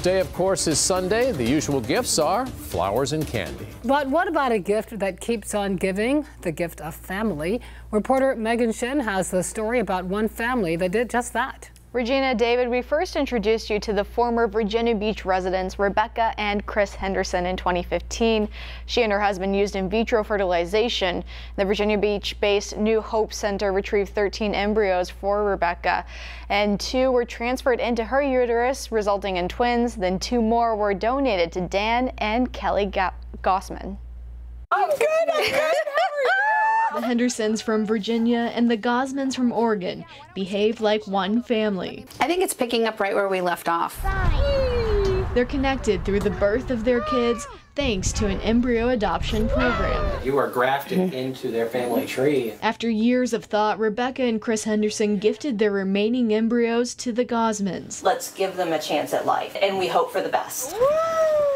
Day, of course, is Sunday. The usual gifts are flowers and candy. But what about a gift that keeps on giving? The gift of family. Reporter Megan Shin has the story about one family that did just that. Regina, David, we first introduced you to the former Virginia Beach residents Rebecca and Chris Henderson in 2015. She and her husband used in vitro fertilization. The Virginia Beach-based New Hope Center retrieved 13 embryos for Rebecca, and 2 were transferred into her uterus, resulting in twins. Then 2 more were donated to Dan and Kelly Gossman. I'm good. How are you? The Hendersons from Virginia and the Gossmans from Oregon behave like one family. I think it's picking up right where we left off. They're connected through the birth of their kids thanks to an embryo adoption program. You are grafted into their family tree. After years of thought, Rebecca and Chris Henderson gifted their remaining embryos to the Gossmans. Let's give them a chance at life, and we hope for the best.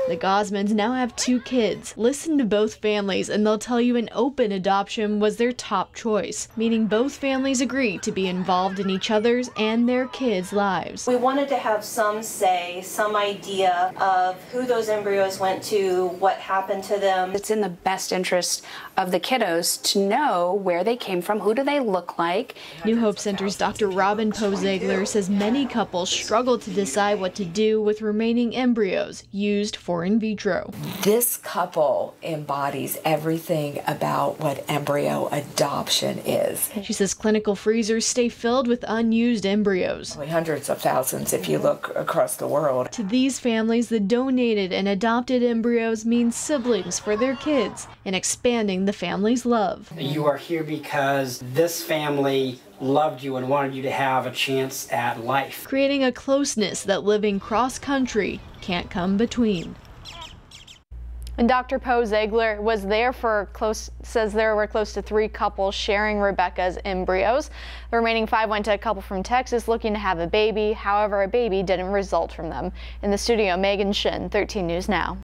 The Gossmans now have 2 kids. Listen to both families and they'll tell you an open adoption was their top choice, meaning both families agree to be involved in each other's and their kids' lives. We wanted to have some say, some idea of who those embryos went to, what happened to them. It's in the best interest of the kiddos to know where they came from, who do they look like. New Hope Center's Dr. Robin Poe-Ziegler says many couples struggle to decide what to do with remaining embryos used for in vitro. This couple embodies everything about what embryo adoption is. She says clinical freezers stay filled with unused embryos. Hundreds of thousands if you look across the world. To these families, the donated and adopted embryos mean siblings for their kids and expanding the family's love. You are here because this family loved you and wanted you to have a chance at life. Creating a closeness that living cross-country can't come between. And Dr. Poe-Ziegler was there says there were close to 3 couples sharing Rebecca's embryos. The remaining 5 went to a couple from Texas looking to have a baby. However, a baby didn't result from them. In the studio, Megan Shin, 13 News Now.